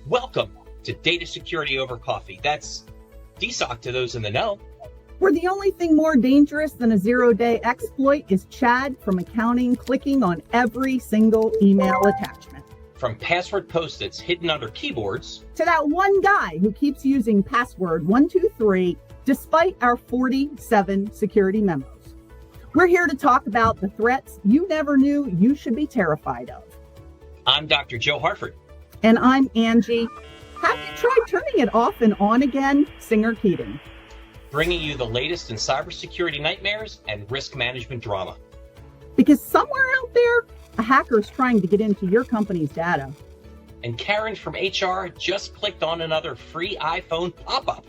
Welcome to Data Security Over Coffee. That's DSOC to those in the know. Where the only thing more dangerous than a zero-day exploit is Chad from accounting clicking on every single email attachment. From password post-its hidden under keyboards to that one guy who keeps using password 123 despite our 47 security memos. We're here to talk about the threats you never knew you should be terrified of. I'm Dr. Joe Harford. And I'm Angie. Have you tried turning it off and on again? Singer Keating. Bringing you the latest in cybersecurity nightmares and risk management drama. Because somewhere out there, a hacker's trying to get into your company's data. And Karen from HR just clicked on another free iPhone pop-up.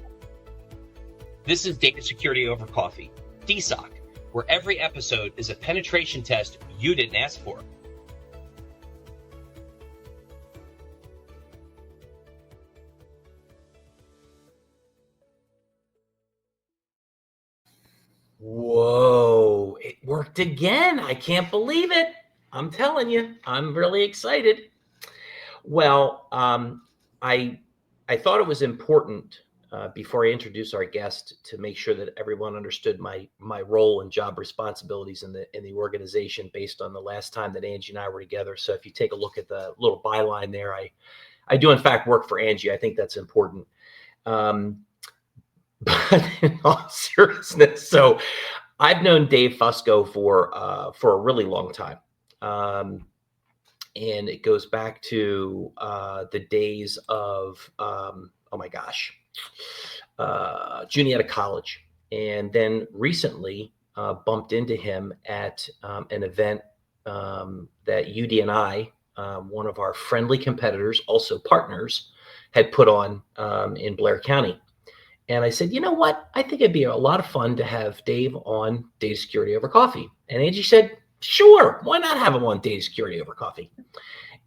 This is Data Security Over Coffee, DSOC, where every episode is a penetration test you didn't ask for. Whoa, it worked again. I can't believe it. I'm telling you, I'm really excited. Well, I thought it was important before I introduce our guest to make sure that everyone understood my role and job responsibilities in the organization based on the last time that Angie and I were together. So if you take a look at the little byline there, I do in fact work for Angie. I think that's important. But in all seriousness, so I've known Dave Fusco for a really long time. And it goes back to the days of, Juniata College. And then recently bumped into him at an event that UD and I, one of our friendly competitors, also partners, had put on in Blair County. And I said, you know what? I think it'd be a lot of fun to have Dave on Data Security Over Coffee. And Angie said, sure, why not have him on Data Security Over Coffee?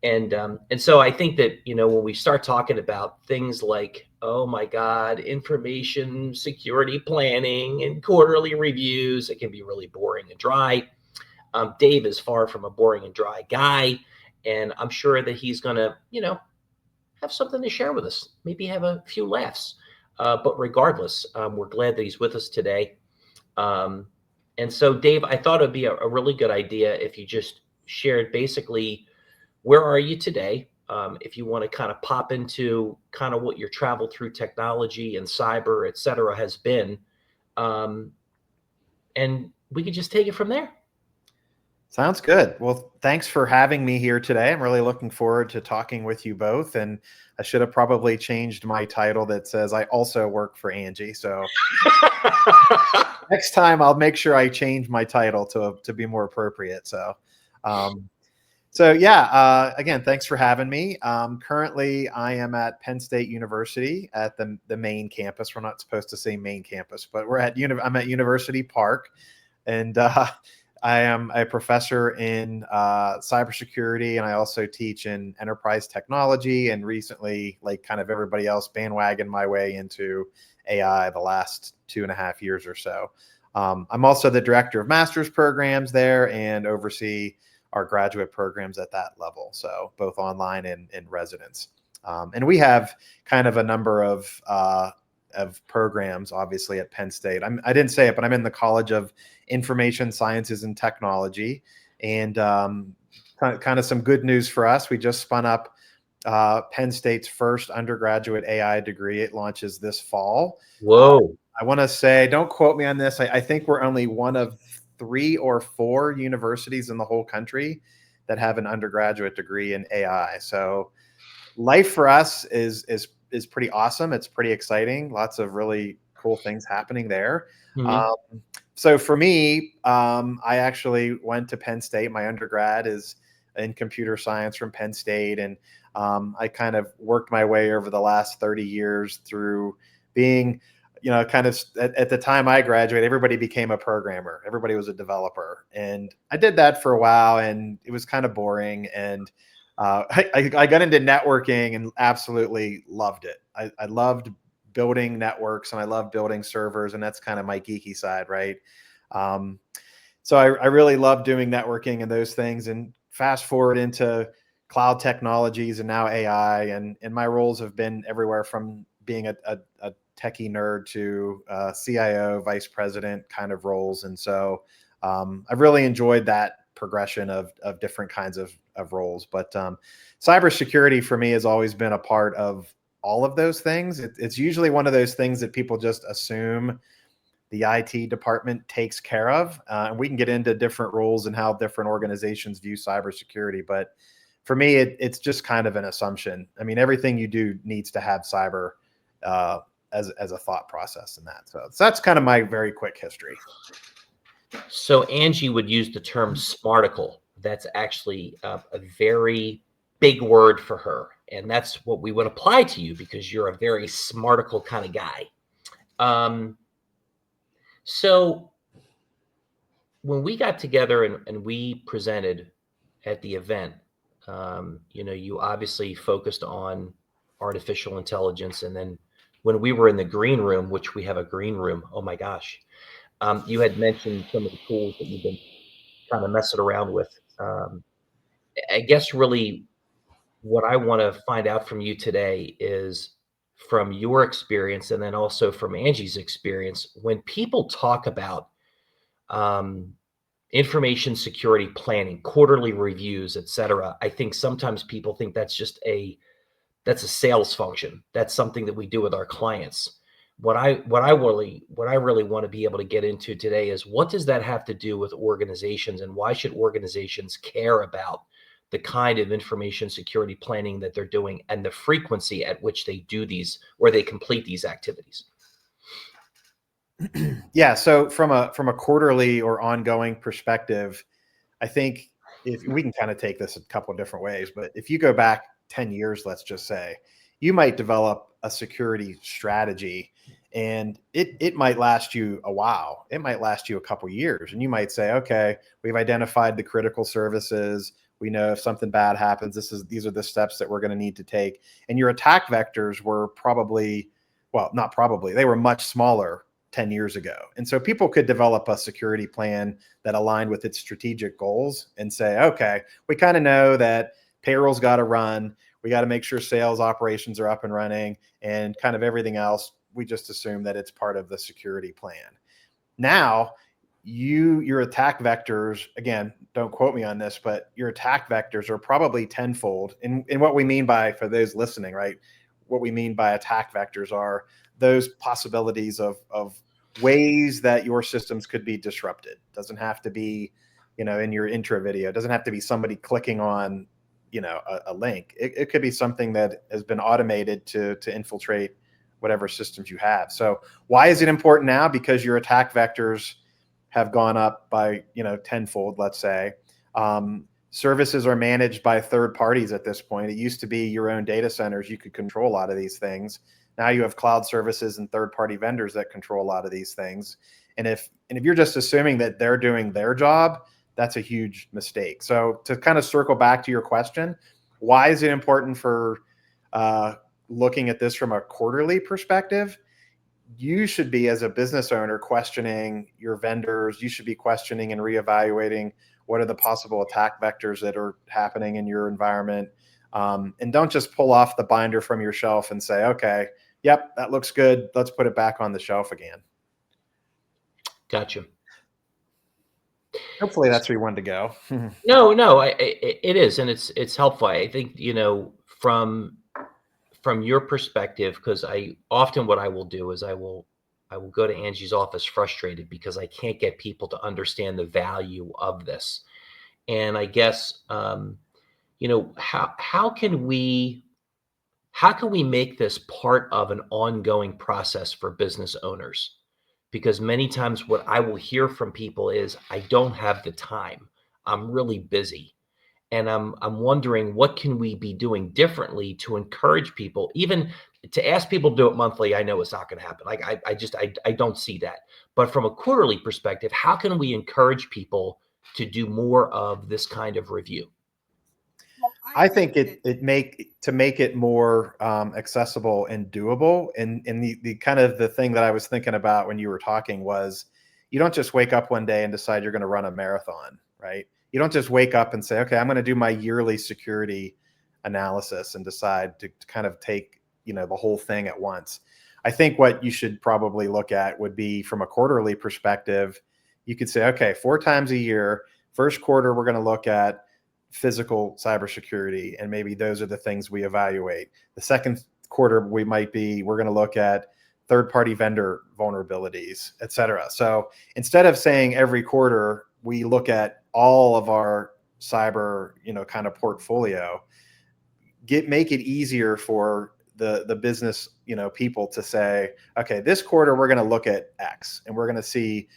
And so I think that, when we start talking about things like, oh my God, information security planning and quarterly reviews, it can be really boring and dry. Dave is far from a boring and dry guy. And I'm sure that he's going to, have something to share with us, maybe have a few laughs. But regardless, we're glad that he's with us today. And so, Dave, I thought it'd be a really good idea if you just shared basically where are you today? If you want to kind of pop into kind of what your travel through technology and cyber, et cetera, has been. And we could just take it from there. Sounds good. Well, thanks for having me here today. I'm really looking forward to talking with you both. And I should have probably changed my title that says I also work for Angie. So next time I'll make sure I change my title to be more appropriate. So, again, thanks for having me. Currently, I am at Penn State University at the main campus. We're not supposed to say main campus, but I'm at University Park, and I am a professor in cybersecurity, and I also teach in enterprise technology. And recently, like kind of everybody else, bandwagoned my way into AI the last 2.5 years or so. I'm also the director of master's programs there and oversee our graduate programs at that level, so both online and in residence. And we have kind of a number of programs, obviously, at Penn State. I didn't say it, but I'm in the College of Information Sciences and Technology. And kind of some good news for us. We just spun up Penn State's first undergraduate AI degree. It launches this fall. Whoa. I want to say, don't quote me on this. I think we're only one of 3 or 4 universities in the whole country that have an undergraduate degree in AI. So life for us is pretty awesome. It's pretty exciting. Lots of really cool things happening there. Mm-hmm. So for me, I actually went to Penn State. My undergrad is in computer science from Penn State. And I kind of worked my way over the last 30 years through being, kind of at the time I graduated, everybody became a programmer. Everybody was a developer. And I did that for a while, and it was kind of boring. And I got into networking and absolutely loved it. I loved building networks, and I love building servers, and that's kind of my geeky side, right? So I really love doing networking and those things. And fast forward into cloud technologies and now AI. And my roles have been everywhere from being a techie nerd to CIO, vice president kind of roles. And so I've really enjoyed that progression of different kinds of roles. But cybersecurity for me has always been a part of all of those things. It's usually one of those things that people just assume the IT department takes care of. And we can get into different roles and how different organizations view cybersecurity. But for me, it's just kind of an assumption. I mean, everything you do needs to have cyber as a thought process in that. So that's kind of my very quick history. So Angie would use the term smarticle. That's actually a very big word for her. And that's what we would apply to you because you're a very smarticle kind of guy. So when we got together and we presented at the event, you obviously focused on artificial intelligence. And then when we were in the green room, which we have a green room, oh my gosh, you had mentioned some of the tools that you've been kind of messing around with. I guess really what I want to find out from you today is from your experience and then also from Angie's experience, when people talk about information security planning, quarterly reviews, et cetera, I think sometimes people think that's just that's a sales function. That's something that we do with our clients. What I really want to be able to get into today is what does that have to do with organizations and why should organizations care about the kind of information security planning that they're doing and the frequency at which they do these or they complete these activities? Yeah. So from a quarterly or ongoing perspective, I think if we can kind of take this a couple of different ways, but if you go back 10 years, let's just say, you might develop a security strategy and it might last you a while. It might last you a couple of years. And you might say, okay, we've identified the critical services. We know if something bad happens, these are the steps that we're going to need to take. And your attack vectors were they were much smaller 10 years ago. And so people could develop a security plan that aligned with its strategic goals and say, okay, we kind of know that payroll's got to run. We got to make sure sales operations are up and running and kind of everything else. We just assume that it's part of the security plan. Now, your attack vectors, again, don't quote me on this, but your attack vectors are probably tenfold. And what we mean by, for those listening, right, what we mean by attack vectors are those possibilities of ways that your systems could be disrupted. Doesn't have to be, in your intro video, it doesn't have to be somebody clicking on, a link. It could be something that has been automated to infiltrate whatever systems you have. So why is it important now? Because your attack vectors have gone up by, tenfold, let's say. Services are managed by third parties at this point. It used to be your own data centers. You could control a lot of these things. Now you have cloud services and third-party vendors that control a lot of these things. And if you're just assuming that they're doing their job, that's a huge mistake. So to kind of circle back to your question, why is it important for looking at this from a quarterly perspective? You should be, as a business owner, questioning your vendors. You should be questioning and reevaluating what are the possible attack vectors that are happening in your environment. And don't just pull off the binder from your shelf and say, okay, yep, that looks good. Let's put it back on the shelf again. Gotcha. Hopefully that's where you wanted to go. No, it is. And it's helpful. I think, from your perspective, because what I will do is I will go to Angie's office frustrated because I can't get people to understand the value of this. And I guess, how can we make this part of an ongoing process for business owners? Because many times what I will hear from people is, I don't have the time. I'm really busy. And I'm wondering, what can we be doing differently to encourage people? Even to ask people to do it monthly, I know it's not going to happen. Like I don't see that. But from a quarterly perspective, how can we encourage people to do more of this kind of review? I think to make it more accessible and doable. And the kind of the thing that I was thinking about when you were talking was, you don't just wake up one day and decide you're going to run a marathon, right? You don't just wake up and say, okay, I'm going to do my yearly security analysis and decide to kind of take, the whole thing at once. I think what you should probably look at would be from a quarterly perspective. You could say, okay, 4 times a year, first quarter, we're going to look at physical cybersecurity, and maybe those are the things we evaluate. The second quarter, we're going to look at third-party vendor vulnerabilities, et cetera. So instead of saying every quarter, we look at all of our cyber, kind of portfolio, make it easier for the business, people to say, okay, this quarter we're going to look at X, and we're going to see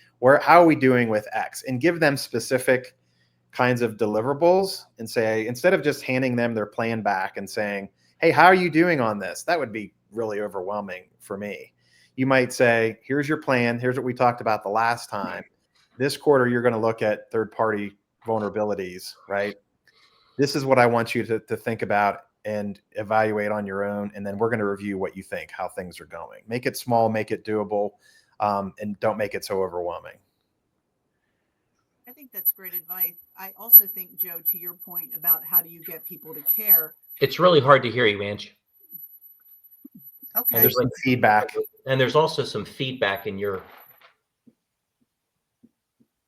how are we doing with X, and give them specific kinds of deliverables, and say, instead of just handing them their plan back and saying, hey, how are you doing on this? That would be really overwhelming for me. You might say, here's your plan. Here's what we talked about the last time. This quarter, you're going to look at third-party vulnerabilities, right? This is what I want you to think about and evaluate on your own. And then we're going to review what you think, how things are going. Make it small, make it doable, and don't make it so overwhelming. I think that's great advice. I also think, Joe, to your point about how do you get people to care. It's really hard to hear you, Angie. Okay. And there's some feedback. And there's also some feedback in your.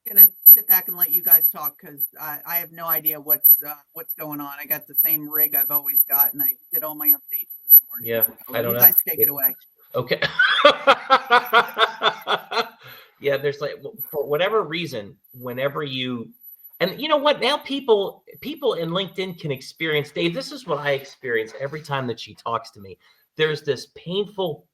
Gonna sit back and let you guys talk, because I have no idea what's going on. I got the same rig I've always got, and I did all my updates this morning. Yeah, so I don't you know. guys take it away. Okay. Yeah, there's for whatever reason, whenever you, and you know what, now people in LinkedIn can experience, Dave, this is what I experience every time that she talks to me. There's this painful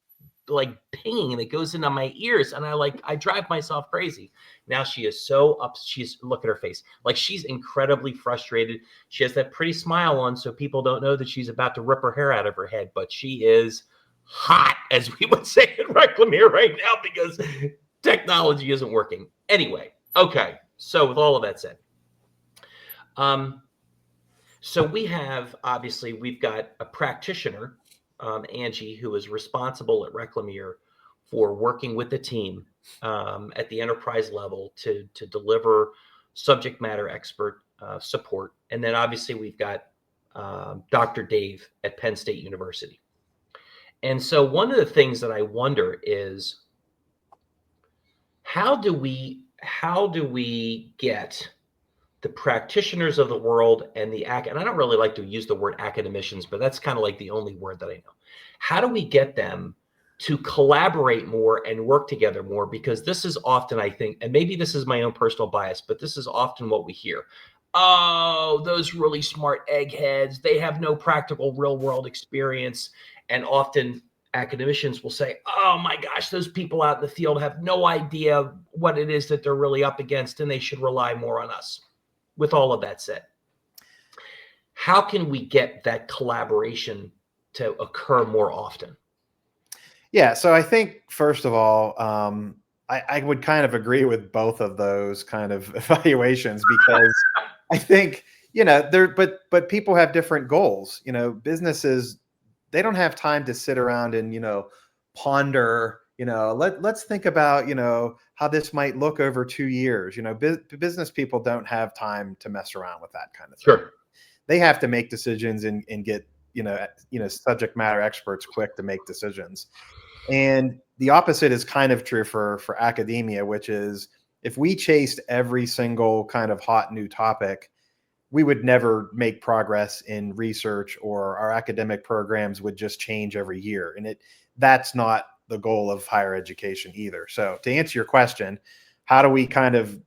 pinging that goes into my ears, and I drive myself crazy. Now she is so up. Look at her face. She's incredibly frustrated. She has that pretty smile on, so people don't know that she's about to rip her hair out of her head, but she is hot, as we would say in Reclamere right now, because technology isn't working. Anyway, okay. So with all of that said, so we've got a practitioner, Angie, who is responsible at Reclamere for working with the team at the enterprise level to deliver subject matter expert support. And then obviously we've got Dr. Dave at Penn State University. And so one of the things that I wonder is, how do we get the practitioners of the world and and I don't really like to use the word academicians, but that's kind of like the only word that I know. How do we get them to collaborate more and work together more? Because this is often, I think, and maybe this is my own personal bias, but this is often what we hear. Oh, those really smart eggheads, they have no practical real world experience. And often academicians will say, oh my gosh, those people out in the field have no idea what it is that they're really up against, and they should rely more on us. With all of that said, how can we get that collaboration to occur more often? Yeah, so I think, first of all, I would kind of agree with both of those kind of evaluations, because I think, but people have different goals. Businesses, they don't have time to sit around and, ponder, let's think about, how this might look over 2 years. Business people don't have time to mess around with that kind of thing. Sure. They have to make decisions and get, subject matter experts quick to make decisions. And the opposite is kind of true for academia, which is, if we chased every single kind of hot new topic, we would never make progress in research, or our academic programs would just change every year. And that's not the goal of higher education either. So to answer your question, how do we kind of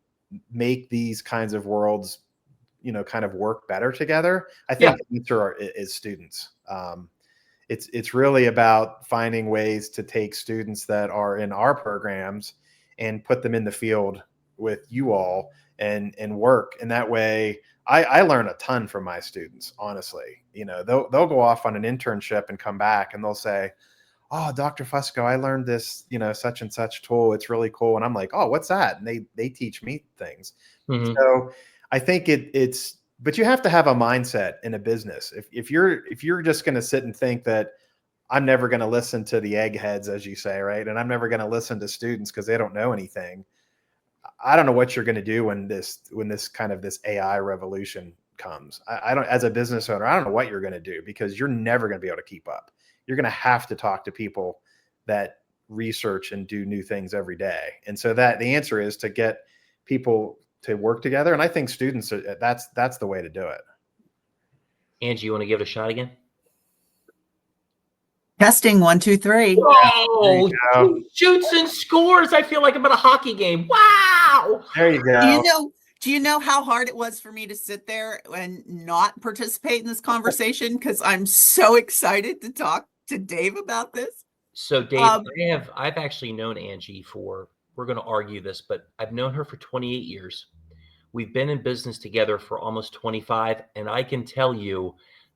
make these kinds of worlds, kind of work better together? I think the answer is students. It's really about finding ways to take students that are in our programs and put them in the field with you all and work. And that way, I learn a ton from my students, honestly. They'll go off on an internship and come back and they'll say, oh, Dr. Fusco, I learned this, such and such tool. It's really cool. And I'm like, oh, what's that? And they teach me things. Mm-hmm. So I think it's, but you have to have a mindset in a business. If you're just going to sit and think that I'm never going to listen to the eggheads, as you say, right? And I'm never going to listen to students because they don't know anything. I don't know what you're going to do when this kind of this AI revolution comes. I don't, as a business owner, I don't know what you're going to do, because you're never going to be able to keep up. You're going to have to talk to people that research and do new things every day. And so that the answer is to get people to work together. And I think students, that's the way to do it. Angie, you want to give it a shot again? Testing 1, 2, 3. Whoa! Shoots and scores. I feel like I'm at a hockey game. Wow! There you go. Do you know how hard it was for me to sit there and not participate in this conversation? Because I'm so excited to talk to Dave about this. So Dave, I've actually known Angie for, we're going to argue this, but I've known her for 28 years. We've been in business together for almost 25. And I can tell you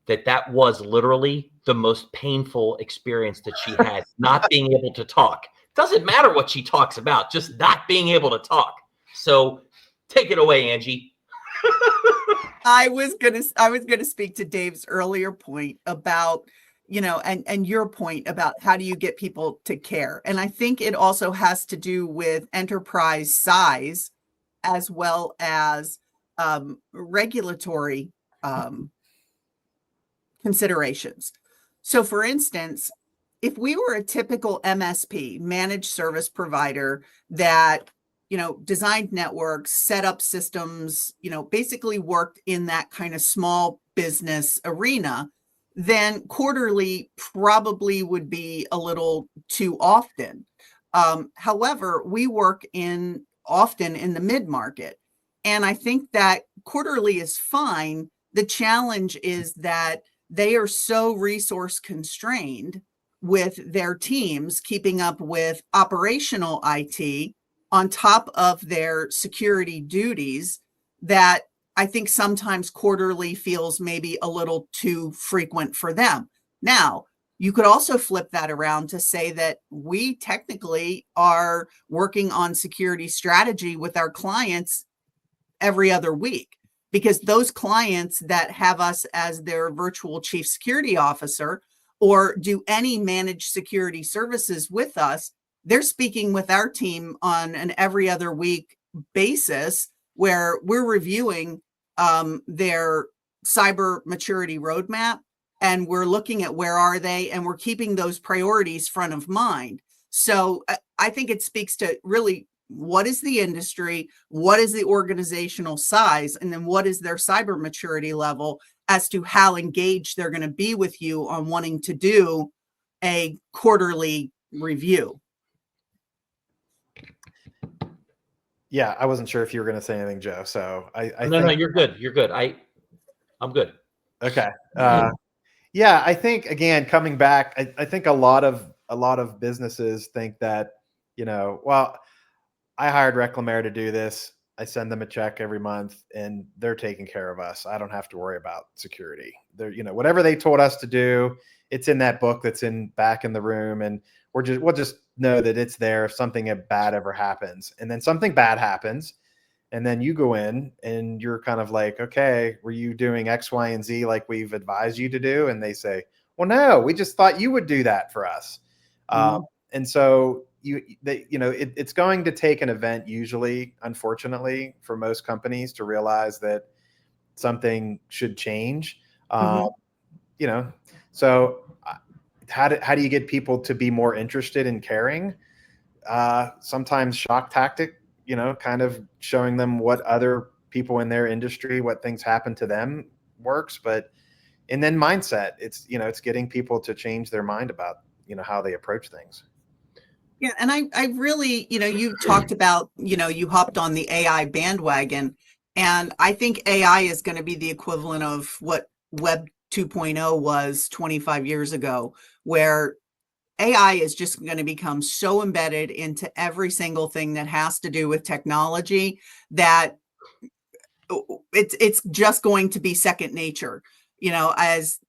that was literally the most painful experience that she had, not being able to talk. Doesn't matter what she talks about, just not being able to talk. So take it away, Angie. I was gonna speak to Dave's earlier point about, and your point about how do you get people to care. And I think it also has to do with enterprise size as well as regulatory considerations. So for instance, if we were a typical MSP, managed service provider that, designed networks, set up systems, basically worked in that kind of small business arena, then quarterly probably would be a little too often. However, we work often in the mid-market. And I think that quarterly is fine. The challenge is that they are so resource constrained with their teams keeping up with operational IT on top of their security duties that I think sometimes quarterly feels maybe a little too frequent for them. Now, you could also flip that around to say that we technically are working on security strategy with our clients every other week, because those clients that have us as their virtual chief security officer or do any managed security services with us, they're speaking with our team on an every other week basis where we're reviewing their cyber maturity roadmap, and we're looking at where are they, and we're keeping those priorities front of mind. So I think it speaks to really what is the industry, what is the organizational size, and then what is their cyber maturity level as to how engaged they're going to be with you on wanting to do a quarterly review. Yeah, I wasn't sure if you were going to say anything, Joe. So No, you're good. You're good. I'm good. Okay. Yeah, I think again, coming back, I think a lot of businesses think that, well, I hired Reclamere to do this. I send them a check every month and they're taking care of us. I don't have to worry about security. They're, whatever they told us to do, it's in that book that's back in the room, and we'll just know that it's there if something bad ever happens. And then something bad happens, and then you go in and you're kind of like, okay, were you doing X, Y, and Z like we've advised you to do? And they say, well, no, we just thought you would do that for us. And so it's going to take an event usually, unfortunately, for most companies to realize that something should change. So how do you get people to be more interested in caring? Sometimes shock tactic, kind of showing them what other people in their industry, what things happen to them works. And then mindset, it's getting people to change their mind about, how they approach things. Yeah. And I really, you talked about, you hopped on the AI bandwagon, and I think AI is going to be the equivalent of what Web 2.0 was 25 years ago, where AI is just going to become so embedded into every single thing that has to do with technology that it's just going to be second nature. As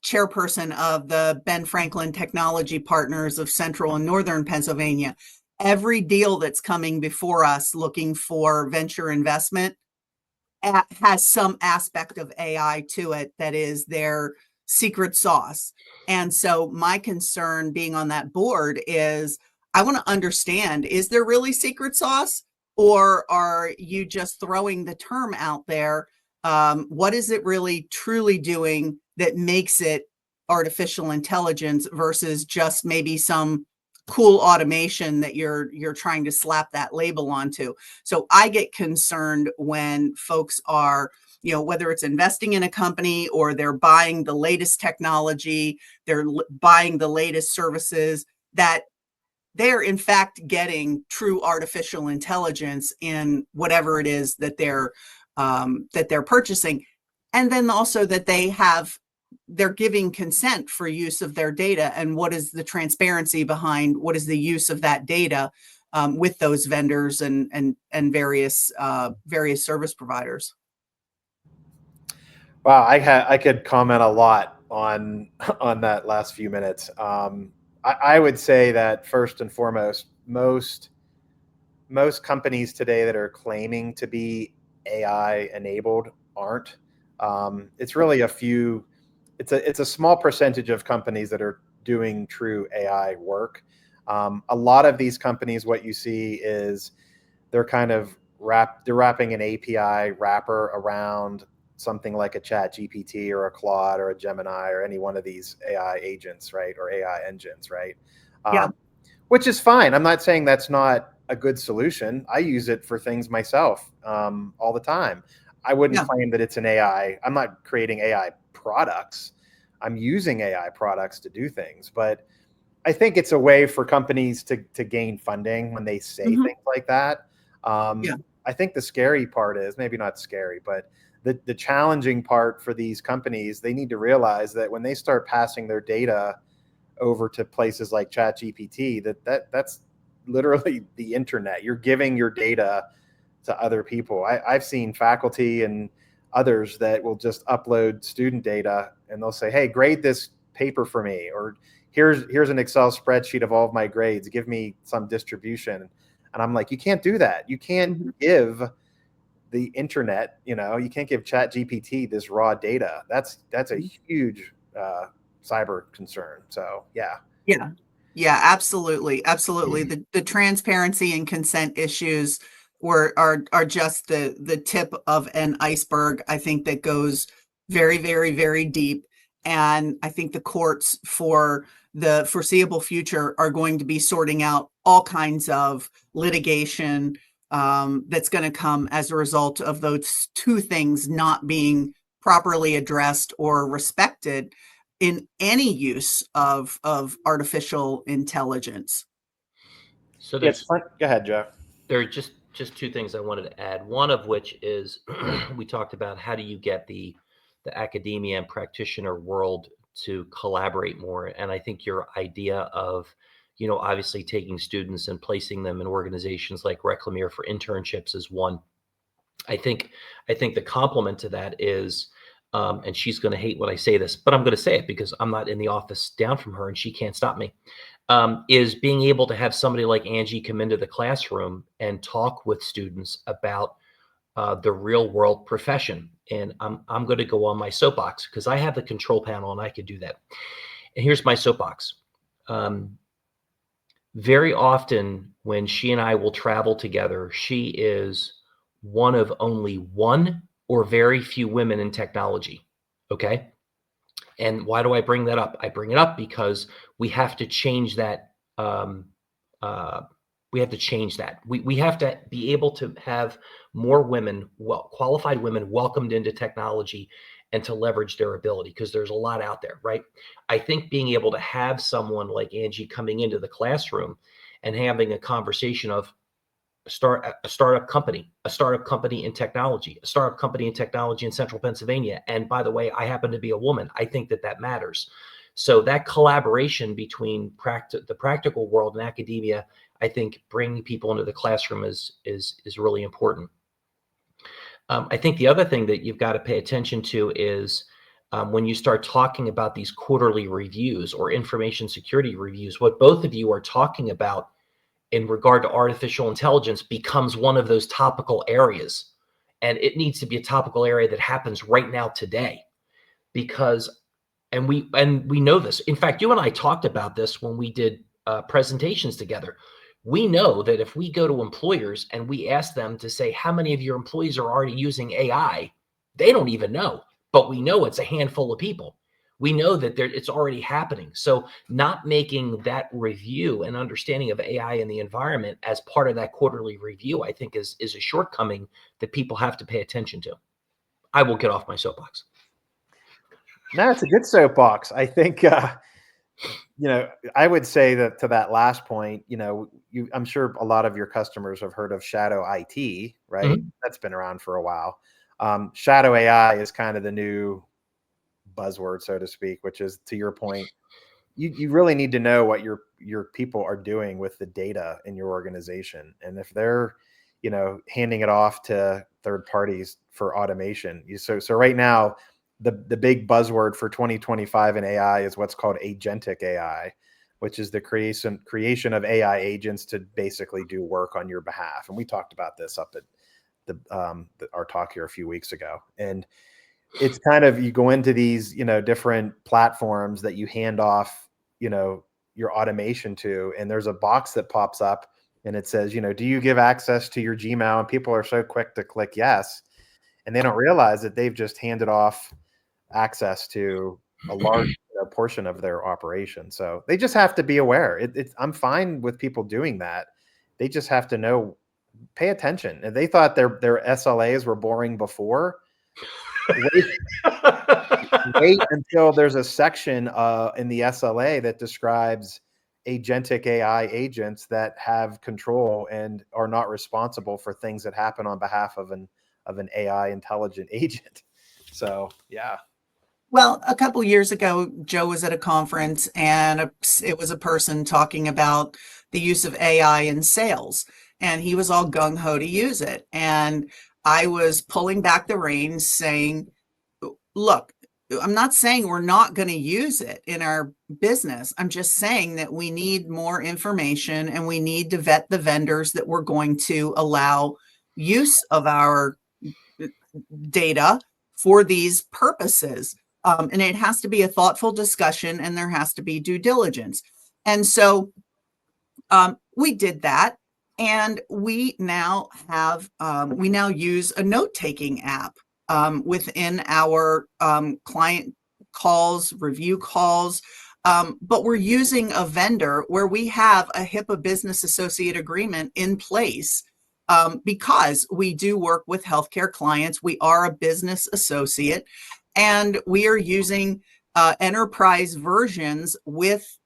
chairperson of the Ben Franklin Technology Partners of Central and Northern Pennsylvania, every deal that's coming before us looking for venture investment has some aspect of AI to it that is their secret sauce. And so my concern being on that board is I want to understand, is there really secret sauce, or are you just throwing the term out there What is it really truly doing that makes it artificial intelligence versus just maybe some cool automation that you're trying to slap that label onto? So I get concerned when folks are, whether it's investing in a company or they're buying the latest technology, they're buying the latest services, that they're in fact getting true artificial intelligence in whatever it is that they're purchasing, and then also that they're giving consent for use of their data, and what is the transparency behind what is the use of that data with those vendors and various service providers. Wow, I could comment a lot on that last few minutes. I would say that first and foremost, most companies today that are claiming to be AI enabled aren't. It's really a few. It's a small percentage of companies that are doing true AI work. A lot of these companies, what you see is they're kind of wrapping an API wrapper around something like a Chat GPT or a Claude or a Gemini or any one of these AI agents, right? Or AI engines, right? Yeah. Which is fine. I'm not saying that's not a good solution. I use it for things myself all the time. I wouldn't claim that it's an AI. I'm not creating AI products. I'm using AI products to do things. But I think it's a way for companies to gain funding when they say things like that. I think the scary part is, maybe not scary, but the challenging part for these companies, they need to realize that when they start passing their data over to places like ChatGPT, that's literally the internet. You're giving your data to other people. I've seen faculty and others that will just upload student data and they'll say, hey, grade this paper for me, or here's an Excel spreadsheet of all of my grades. Give me some distribution. And I'm like, you can't do that. You can't give the internet, you can't give ChatGPT this raw data. That's a huge cyber concern. So yeah, absolutely. The transparency and consent issues are just the tip of an iceberg, I think, that goes very, very, very deep. And I think the courts for the foreseeable future are going to be sorting out all kinds of litigation that's going to come as a result of those two things not being properly addressed or respected in any use of artificial intelligence. So there's, go ahead, Joe. There are just two things I wanted to add. One of which is we talked about how do you get the academia and practitioner world to collaborate more. And I think your idea of, obviously taking students and placing them in organizations like Reclamere for internships is one. I think the complement to that is, and she's going to hate when I say this, but I'm going to say it because I'm not in the office down from her and she can't stop me, is being able to have somebody like Angie come into the classroom and talk with students about the real world profession. And I'm going to go on my soapbox because I have the control panel and I could do that. And here's my soapbox. Very often when she and I will travel together, she is one of only one or very few women in technology. Okay. And why do I bring that up? I bring it up because we have to change that. We have to change that. We have to be able to have more women, qualified women, welcomed into technology and to leverage their ability, because there's a lot out there, right? I think being able to have someone like Angie coming into the classroom and having a conversation of a startup company in technology, a startup company in technology in central Pennsylvania. And by the way, I happen to be a woman. I think that matters. So that collaboration between the practical world and academia, I think bringing people into the classroom is really important. I think the other thing that you've got to pay attention to is when you start talking about these quarterly reviews or information security reviews, what both of you are talking about in regard to artificial intelligence becomes one of those topical areas. And it needs to be a topical area that happens right now today, because, and we know this. In fact, you and I talked about this when we did presentations together. We know that if we go to employers and we ask them to say, how many of your employees are already using AI? They don't even know, but we know it's a handful of people. We know that it's already happening. So not making that review and understanding of AI in the environment as part of that quarterly review, I think is a shortcoming that people have to pay attention to. I will get off my soapbox. No, it's a good soapbox. I think, I would say that to that last point, I'm sure a lot of your customers have heard of shadow IT, right? Mm-hmm. That's been around for a while. Shadow AI is kind of the new buzzword, so to speak, which is, to your point, you really need to know what your people are doing with the data in your organization. And if they're, handing it off to third parties for automation. So right now, the big buzzword for 2025 in AI is what's called agentic AI, which is the creation of AI agents to basically do work on your behalf. And we talked about this up at our talk here a few weeks ago. And it's kind of, you go into these, different platforms that you hand off, your automation to, and there's a box that pops up and it says, do you give access to your Gmail? And people are so quick to click yes. And they don't realize that they've just handed off access to a large portion of their operation. So they just have to be aware. I'm fine with people doing that. They just have to know, pay attention. And they thought their SLAs were boring before. Wait until there's a section in the SLA that describes agentic AI agents that have control and are not responsible for things that happen on behalf of an AI intelligent agent. So, yeah. Well, a couple years ago, Joe was at a conference and it was a person talking about the use of AI in sales, and he was all gung-ho to use it. And I was pulling back the reins saying, look, I'm not saying we're not going to use it in our business. I'm just saying that we need more information and we need to vet the vendors that we're going to allow use of our data for these purposes. And it has to be a thoughtful discussion and there has to be due diligence. And so we did that. And we now use a note-taking app within our client calls, review calls, but we're using a vendor where we have a HIPAA business associate agreement in place because we do work with healthcare clients. We are a business associate, and we are using enterprise versions with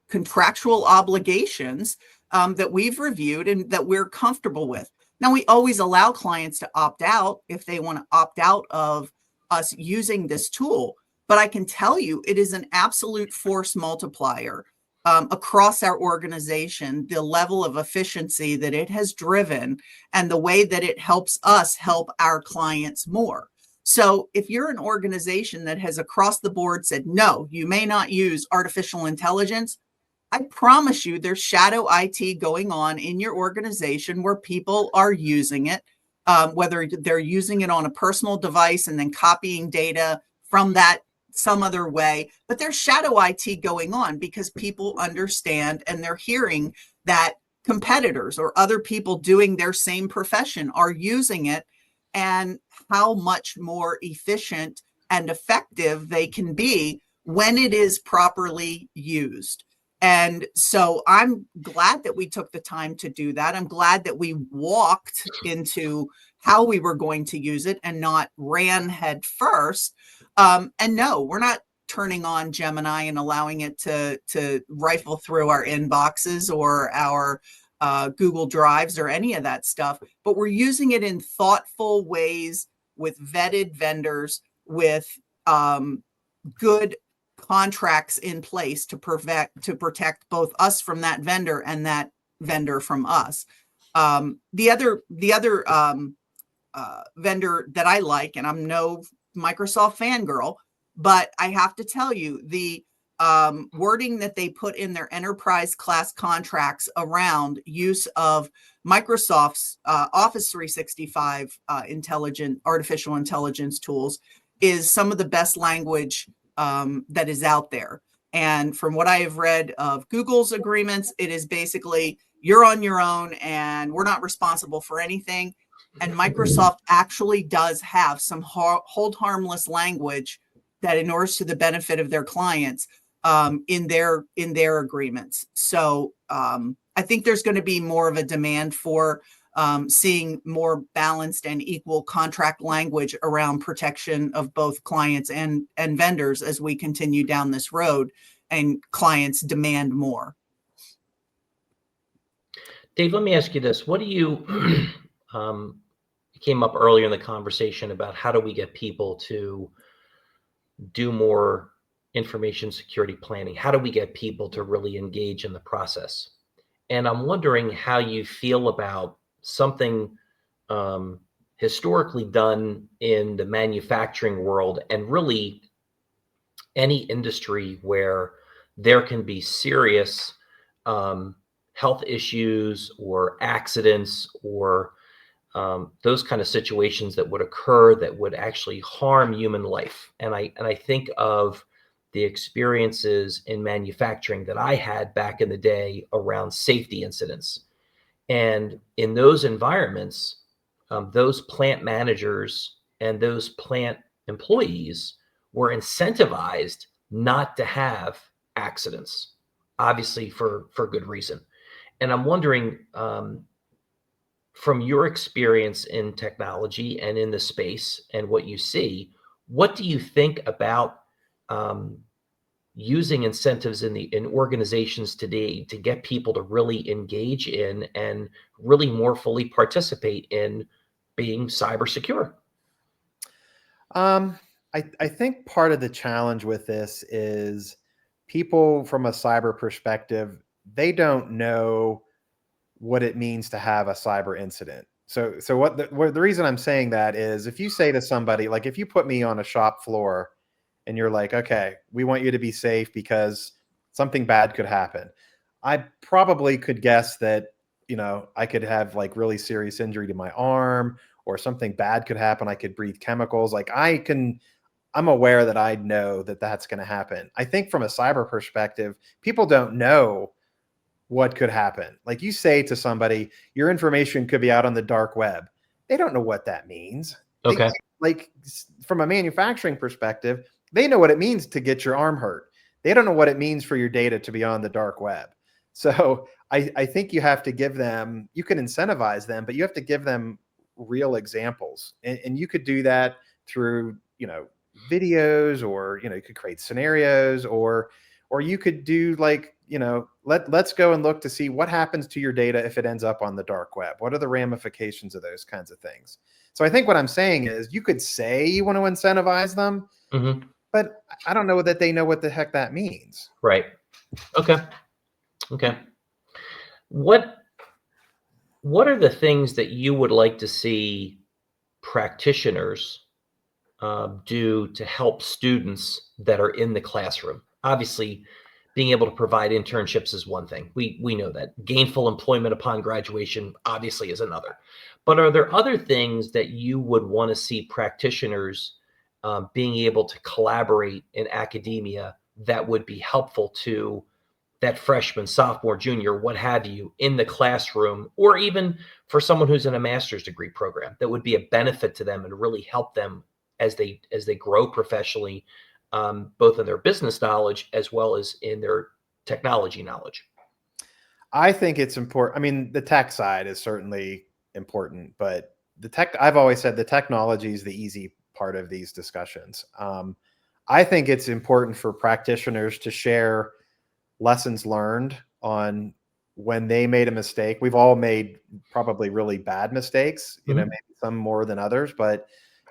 contractual obligations that we've reviewed and that we're comfortable with. Now, we always allow clients to opt out if they want to opt out of us using this tool. But I can tell you it is an absolute force multiplier across our organization, the level of efficiency that it has driven and the way that it helps us help our clients more. So if you're an organization that has across the board said, no, you may not use artificial intelligence, I promise you there's shadow IT going on in your organization where people are using it, whether they're using it on a personal device and then copying data from that some other way. But there's shadow IT going on because people understand and they're hearing that competitors or other people doing their same profession are using it and how much more efficient and effective they can be when it is properly used. And so I'm glad that we took the time to do that. I'm glad that we walked into how we were going to use it and not ran head first. And no, we're not turning on Gemini and allowing it to rifle through our inboxes or our Google Drives or any of that stuff, but we're using it in thoughtful ways with vetted vendors, with good contracts in place to protect both us from that vendor and that vendor from us. The other vendor that I like, and I'm no Microsoft fangirl, but I have to tell you the wording that they put in their enterprise class contracts around use of Microsoft's Office 365 artificial intelligence tools is some of the best language that is out there. And from what I have read of Google's agreements, it is basically you're on your own and we're not responsible for anything. And Microsoft actually does have some hold harmless language that inures to the benefit of their clients in their agreements. So I think there's going to be more of a demand for seeing more balanced and equal contract language around protection of both clients and vendors as we continue down this road and clients demand more. Dave, let me ask you this. What do you, it came up earlier in the conversation about how do we get people to do more information security planning? How do we get people to really engage in the process? And I'm wondering how you feel about something historically done in the manufacturing world and really any industry where there can be serious health issues or accidents or those kind of situations that would occur that would actually harm human life. And I think of the experiences in manufacturing that I had back in the day around safety incidents. And in those environments, those plant managers and those plant employees were incentivized not to have accidents, obviously for good reason. And I'm wondering, from your experience in technology and in the space and what you see, what do you think about using incentives in organizations today to get people to really engage in and really more fully participate in being cyber secure? I think part of the challenge with this is people from a cyber perspective, they don't know what it means to have a cyber incident. So what the reason I'm saying that is if you say to somebody, like if you put me on a shop floor and you're like, okay, we want you to be safe because something bad could happen. I probably could guess that, I could have like really serious injury to my arm or something bad could happen. I could breathe chemicals. Like I'm aware that I know that that's going to happen. I think from a cyber perspective, people don't know what could happen. Like you say to somebody, your information could be out on the dark web. They don't know what that means. Okay. Like from a manufacturing perspective, they know what it means to get your arm hurt. They don't know what it means for your data to be on the dark web. So I think you have to give them, you can incentivize them, but you have to give them real examples. And you could do that through, videos, or, you could create scenarios, or you could do like, let's go and look to see what happens to your data if it ends up on the dark web. What are the ramifications of those kinds of things? So I think what I'm saying is you could say you want to incentivize them, but I don't know that they know what the heck that means. Right. Okay. What are the things that you would like to see practitioners do to help students that are in the classroom? Obviously, being able to provide internships is one thing. We know that. Gainful employment upon graduation obviously is another. But are there other things that you would want to see practitioners being able to collaborate in academia that would be helpful to that freshman, sophomore, junior, what have you, in the classroom, or even for someone who's in a master's degree program that would be a benefit to them and really help them as they grow professionally, both in their business knowledge as well as in their technology knowledge? I think it's important. I mean, the tech side is certainly important, but I've always said the technology is the easy part of these discussions. I think it's important for practitioners to share lessons learned on when they made a mistake. We've all made probably really bad mistakes, maybe some more than others, but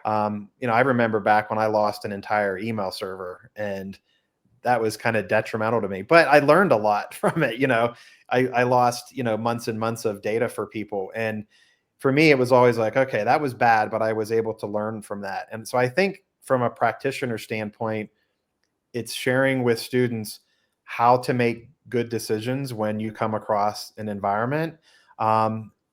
I remember back when I lost an entire email server, and that was kind of detrimental to me, but I learned a lot from it. I lost, months and months of data for people. And for me, it was always like, okay, that was bad, but I was able to learn from that. And so I think from a practitioner standpoint, it's sharing with students how to make good decisions when you come across an environment.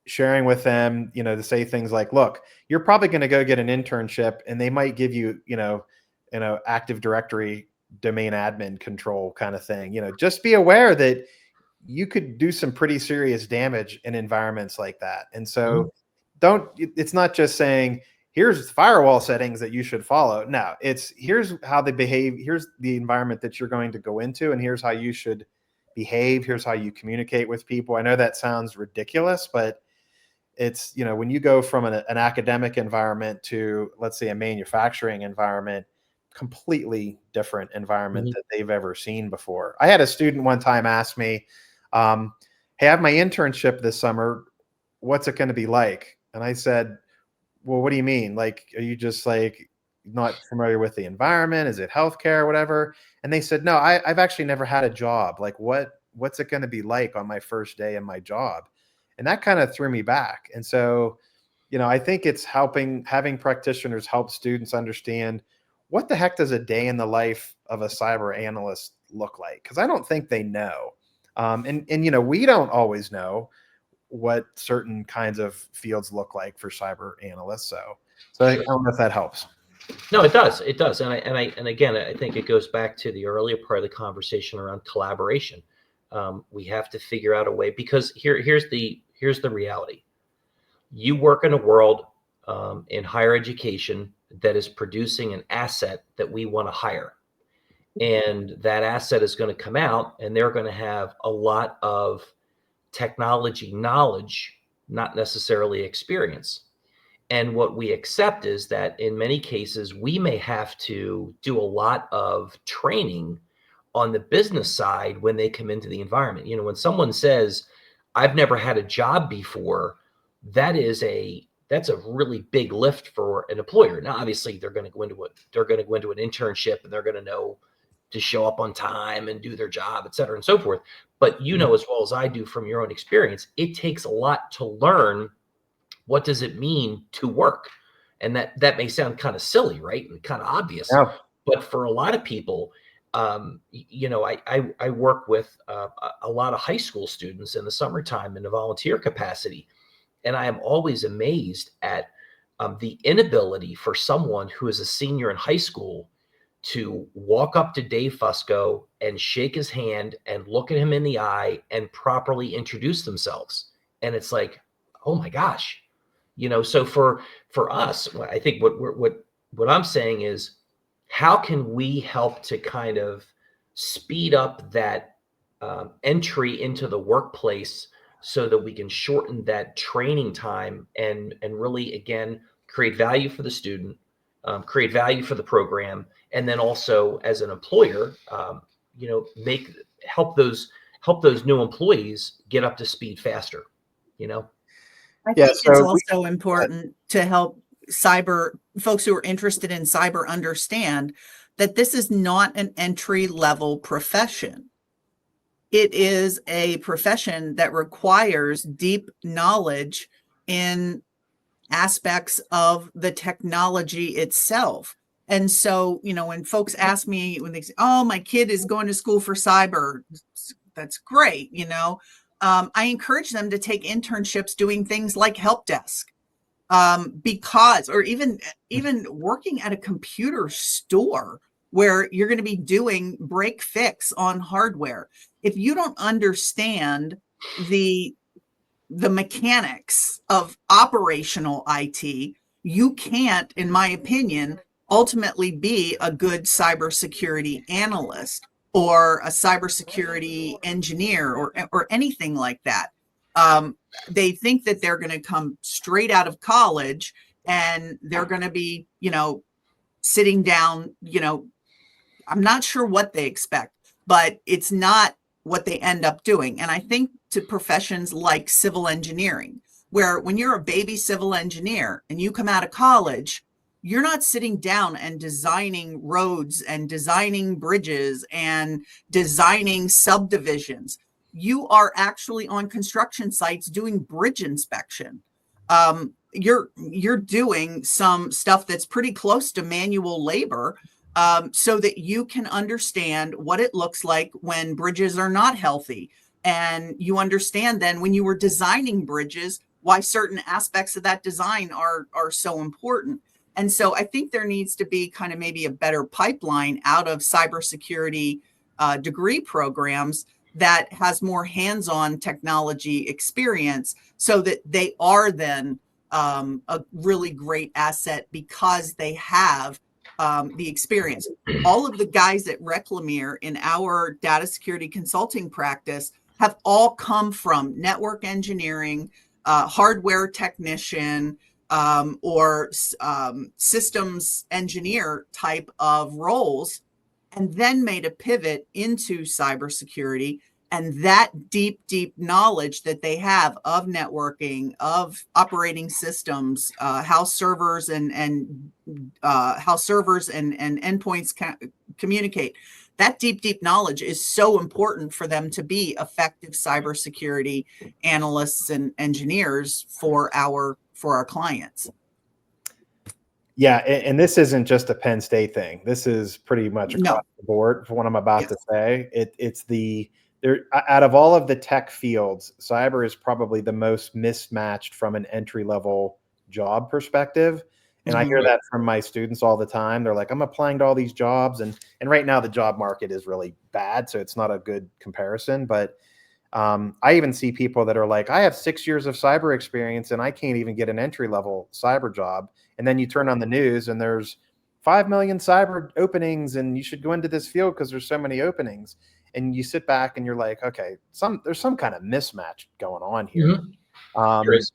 Sharing with them, to say things like, look, you're probably going to go get an internship and they might give you, Active Directory domain admin control kind of thing. Just be aware that you could do some pretty serious damage in environments like that. And so it's not just saying, here's firewall settings that you should follow. No, it's here's how they behave. Here's the environment that you're going to go into, and here's how you should behave. Here's how you communicate with people. I know that sounds ridiculous, but it's, when you go from an academic environment to, let's say, a manufacturing environment, completely different environment that they've ever seen before. I had a student one time ask me, hey, I have my internship this summer. What's it going to be like? And I said, well, what do you mean? Like, are you just like not familiar with the environment? Is it healthcare, whatever? And they said, no, I've actually never had a job. Like, what's it going to be like on my first day in my job? And that kind of threw me back. And so, I think it's having practitioners help students understand, what the heck does a day in the life of a cyber analyst look like? Because I don't think they know. And we don't always know what certain kinds of fields look like for cyber analysts. So I don't know if that helps. No, it does. It does. And again, I think it goes back to the earlier part of the conversation around collaboration. We have to figure out a way, because here's the reality. You work in a world in higher education that is producing an asset that we want to hire. And that asset is going to come out, and they're going to have a lot of technology knowledge, not necessarily experience. And what we accept is that in many cases, we may have to do a lot of training on the business side when they come into the environment. When someone says, I've never had a job before, that's a really big lift for an employer. Now, obviously, they're going to go into an internship, and they're going to know to show up on time and do their job, et cetera, and so forth. But as well as I do from your own experience, it takes a lot to learn what does it mean to work. And that may sound kind of silly, right? And kind of obvious. Yeah. But for a lot of people, I work with a lot of high school students in the summertime in a volunteer capacity. And I am always amazed at the inability for someone who is a senior in high school to walk up to Dave Fusco and shake his hand and look at him in the eye and properly introduce themselves. And it's like, oh my gosh, so for us, I think what I'm saying is, how can we help to kind of speed up that entry into the workplace so that we can shorten that training time and really, again, create value for the student, create value for the program, and then also as an employer, help those new employees get up to speed faster. I think it's also important to help folks who are interested in cyber understand that this is not an entry-level profession. It is a profession that requires deep knowledge in aspects of the technology itself. And so, when folks ask me, when they say, oh, my kid is going to school for cyber, that's great. I encourage them to take internships doing things like help desk, or even working at a computer store where you're going to be doing break fix on hardware. If you don't understand the mechanics of operational IT, you can't, in my opinion, ultimately be a good cybersecurity analyst or a cybersecurity engineer or anything like that. They think that they're going to come straight out of college and they're going to be, sitting down, I'm not sure what they expect, but it's not what they end up doing. And I think to professions like civil engineering, where when you're a baby civil engineer and you come out of college, you're not sitting down and designing roads and designing bridges and designing subdivisions. You are actually on construction sites doing bridge inspection. You're doing some stuff that's pretty close to manual labor, so that you can understand what it looks like when bridges are not healthy. And you understand then when you were designing bridges, why certain aspects of that design are so important. And so I think there needs to be kind of maybe a better pipeline out of cybersecurity degree programs that has more hands-on technology experience, so that they are then a really great asset because they have the experience. All of the guys at Reclamere in our data security consulting practice have all come from network engineering, hardware technician, or systems engineer type of roles, and then made a pivot into cybersecurity. And that deep knowledge that they have of networking, of operating systems, how servers and endpoints communicate. That deep knowledge is so important for them to be effective cybersecurity analysts and engineers for our clients. Yeah, and this isn't just a Penn State thing. This is pretty much across the board for what I'm about to say. It's there, out of all of the tech fields, cyber is probably the most mismatched from an entry level job perspective. And I hear that from my students all the time. They're like, I'm applying to all these jobs, and right now the job market is really bad, so it's not a good comparison. But I even see people that are like, I have 6 years of cyber experience and I can't even get an entry level cyber job. And then you turn on the news and there's 5 million cyber openings and you should go into this field because there's so many openings. And you sit back and you're like, okay, there's some kind of mismatch going on here. There is.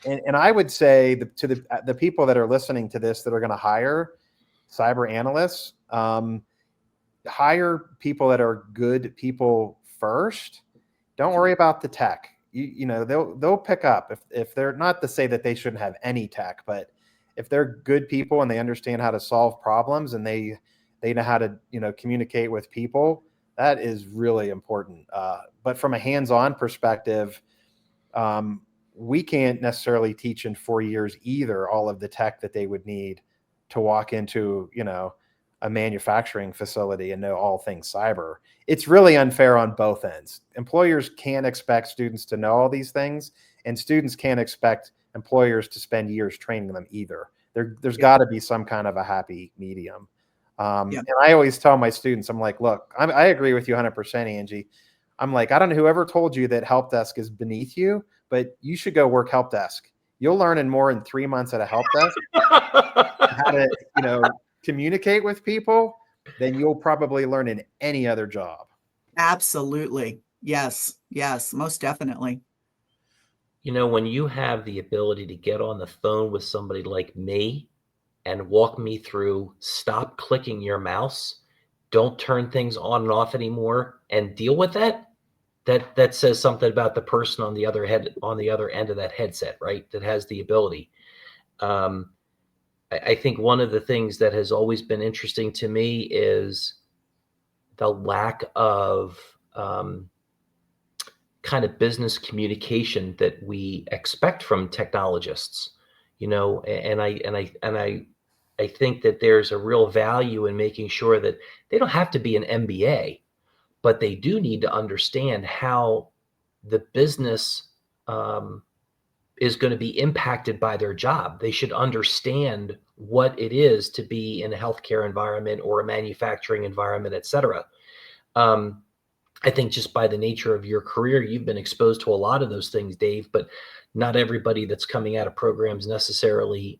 And I would say to the people that are listening to this that are going to hire cyber analysts, hire people that are good people first. Don't worry about the tech. You know, they'll pick up if they're, not to say that they shouldn't have any tech, but if they're good people and they understand how to solve problems and they know how to, you know, communicate with people, that is really important. But from a hands-on perspective, we can't necessarily teach in 4 years either all of the tech that they would need to walk into, you know, a manufacturing facility and know all things cyber. It's really unfair on both ends. Employers can't expect students to know all these things, and students can't expect employers to spend years training them either. There's got to be some kind of a happy medium. And I always tell my students, I'm like, look, I agree with you 100%, Angie. I'm like, I don't know whoever told you that help desk is beneath you, but you should go work help desk. You'll learn in more than 3 months at a help desk how to, you know, communicate with people than you'll probably learn in any other job. Absolutely. Yes, most definitely. You know, when you have the ability to get on the phone with somebody like me and walk me through, stop clicking your mouse, don't turn things on and off anymore, and deal with that says something about the person on the other end of that headset, right? That has the ability. I think one of the things that has always been interesting to me is the lack of kind of business communication that we expect from technologists, you know, and I think that there's a real value in making sure that they don't have to be an MBA, but they do need to understand how the business is going to be impacted by their job. They should understand what it is to be in a healthcare environment or a manufacturing environment, et cetera. I think just by the nature of your career, you've been exposed to a lot of those things, Dave, but not everybody that's coming out of programs necessarily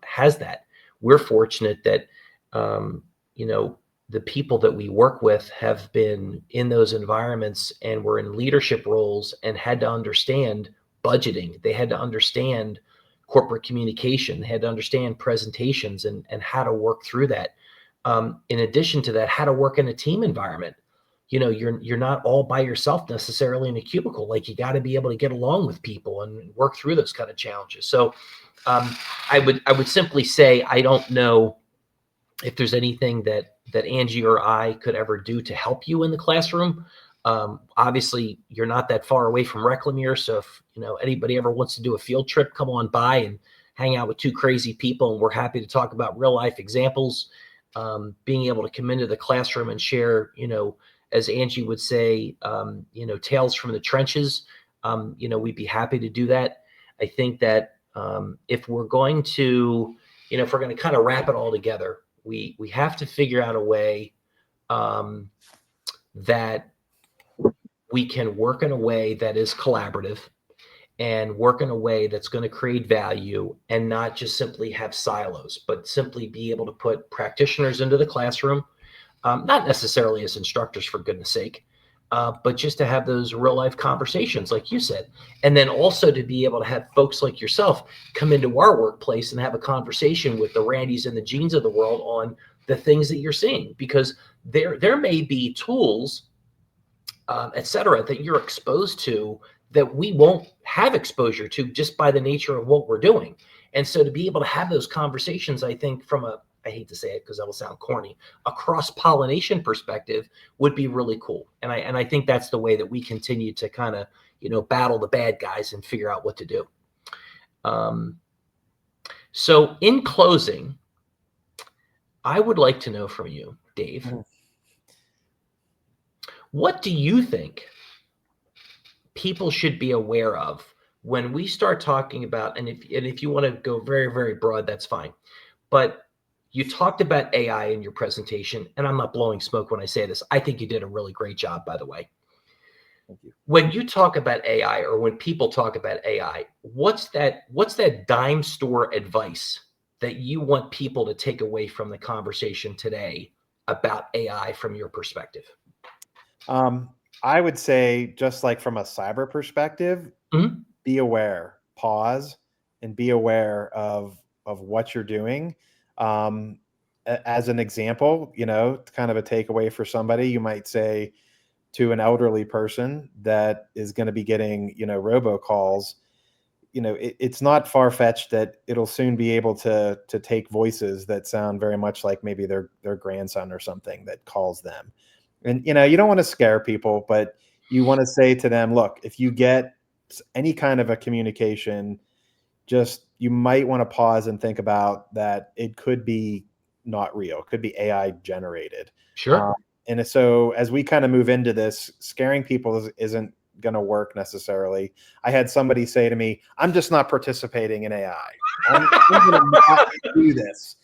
has that. We're fortunate that, you know, the people that we work with have been in those environments and were in leadership roles and had to understand budgeting. They had to understand corporate communication. They had to understand presentations and how to work through that. In addition to that, how to work in a team environment. You know, you're not all by yourself necessarily in a cubicle. Like, you got to be able to get along with people and work through those kind of challenges. So I would simply say, I don't know if there's anything that Angie or I could ever do to help you in the classroom. Obviously, you're not that far away from Reclamere, so if, you know, anybody ever wants to do a field trip, come on by and hang out with two crazy people, and we're happy to talk about real life examples. Being able to come into the classroom and share, you know, as Angie would say, you know, tales from the trenches. You know, we'd be happy to do that. I think that if we're going to, you know, if we're going to kind of wrap it all together, we have to figure out a way that we can work in a way that is collaborative and work in a way that's going to create value and not just simply have silos, but simply be able to put practitioners into the classroom, not necessarily as instructors for goodness sake, but just to have those real life conversations, like you said. And then also to be able to have folks like yourself come into our workplace and have a conversation with the Randys and the Jeans of the world on the things that you're seeing, because there may be tools, et cetera, that you're exposed to that we won't have exposure to just by the nature of what we're doing. And so to be able to have those conversations, I think from a, I hate to say it because that will sound corny, a cross-pollination perspective would be really cool. And I think that's the way that we continue to kind of, battle the bad guys and figure out what to do. So in closing, I would like to know from you, Dave, what do you think people should be aware of when we start talking about, and if you want to go very, very broad, that's fine. But you talked about AI in your presentation, and I'm not blowing smoke when I say this. I think you did a really great job, by the way. Thank you. When you talk about AI, or when people talk about AI, what's that dime store advice that you want people to take away from the conversation today about AI from your perspective? I would say, just like from a cyber perspective, be aware, pause, and be aware of what you're doing. As an example, kind of a takeaway for somebody, you might say to an elderly person that is going to be getting, robocalls, it's not far-fetched that it'll soon be able to take voices that sound very much like maybe their grandson or something that calls them. And, you don't want to scare people, but you want to say to them, look, if you get any kind of a communication, you might want to pause and think about that it could be not real. It could be AI generated. Sure. And so as we kind of move into this, scaring people isn't going to work necessarily. I had somebody say to me, I'm just not participating in AI. I'm going to not do this.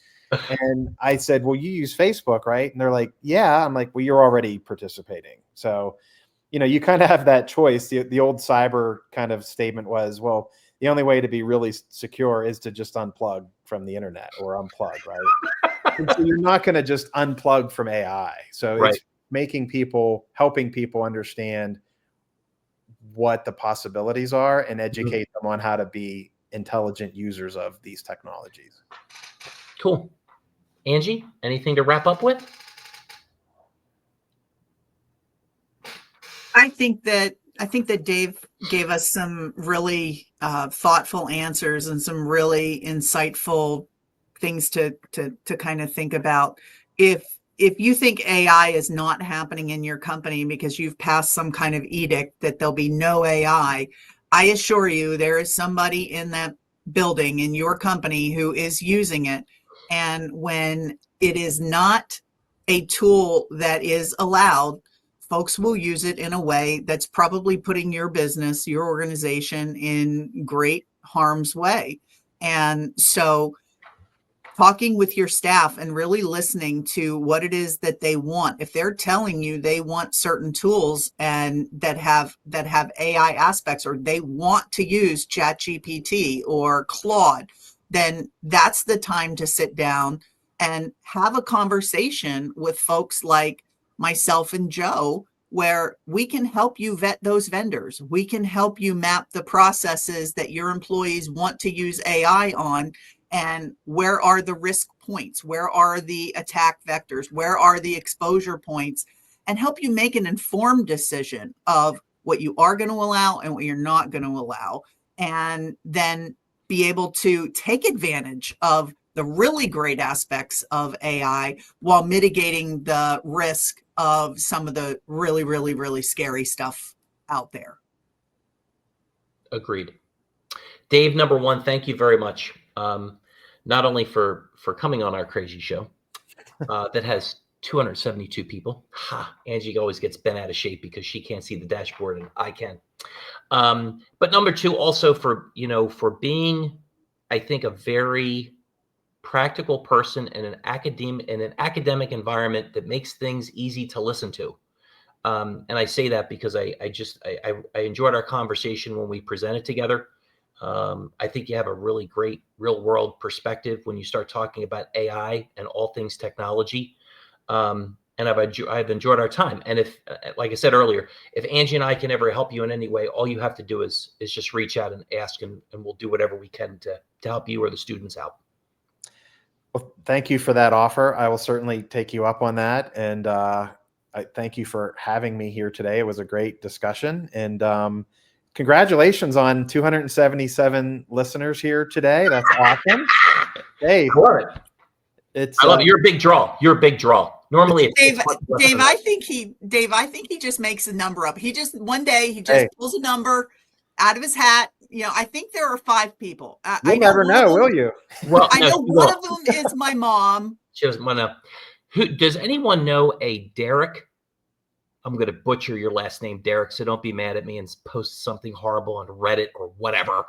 And I said, well, you use Facebook, right? And they're like, yeah. I'm like, well, you're already participating. So, you kind of have that choice. The old cyber kind of statement was, well, the only way to be really secure is to just unplug from the internet or unplug, right? And so you're not going to just unplug from AI. So It's helping people understand what the possibilities are and educate them on how to be intelligent users of these technologies. Cool. Angie, anything to wrap up with? I think that Dave gave us some really thoughtful answers and some really insightful things to kind of think about. If you think AI is not happening in your company because you've passed some kind of edict that there'll be no AI, I assure you there is somebody in that building in your company who is using it. And when it is not a tool that is allowed, folks will use it in a way that's probably putting your business, your organization in great harm's way. And so talking with your staff and really listening to what it is that they want. If they're telling you they want certain tools and that have AI aspects, or they want to use ChatGPT or Claude, then that's the time to sit down and have a conversation with folks like myself and Joe, where we can help you vet those vendors. We can help you map the processes that your employees want to use AI on, and where are the risk points? Where are the attack vectors? Where are the exposure points? And help you make an informed decision of what you are going to allow and what you're not going to allow. And then be able to take advantage of the really great aspects of AI while mitigating the risk of some of the really, really, really scary stuff out there. Agreed. Dave, number one, thank you very much. Not only for coming on our crazy show that has 272 people. Angie always gets bent out of shape because she can't see the dashboard and I can. But number two, also for being, I think, a very practical person in an academic environment that makes things easy to listen to. And I say that because I enjoyed our conversation when we presented together. I think you have a really great real world perspective when you start talking about AI and all things technology. And I've enjoyed our time. And if, like I said earlier, if Angie and I can ever help you in any way, all you have to do is just reach out and ask, and we'll do whatever we can to help you or the students out. Well, thank you for that offer. I will certainly take you up on that. And I thank you for having me here today. It was a great discussion. And congratulations on 277 listeners here today. That's awesome. Hey, it's I love it. You're a big draw. You're a big draw. Normally, Dave, I think he just makes a number up. He just one day he just pulls a number out of his hat. You know, I think there are 5 people. You'll never know, will you? Well, I know one of them is my mom. She doesn't want to. Who does anyone know a Derek? I'm going to butcher your last name, Derek, so don't be mad at me and post something horrible on Reddit or whatever.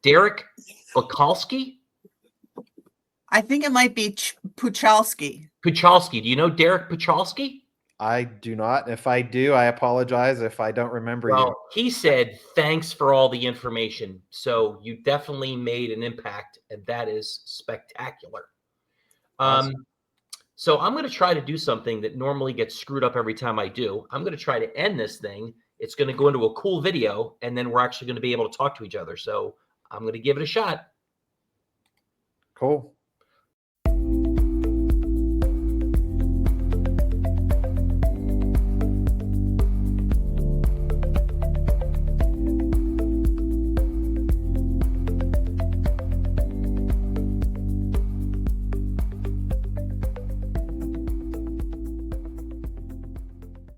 Derek Bukalski? I think it might be Puchalski. Puchalski. Do you know Derek Puchalski? I do not. If I do, I apologize if I don't remember you. He said, thanks for all the information. So you definitely made an impact, and that is spectacular. Awesome. So I'm going to try to do something that normally gets screwed up every time I do. I'm going to try to end this thing. It's going to go into a cool video, and then we're actually going to be able to talk to each other. So I'm going to give it a shot. Cool.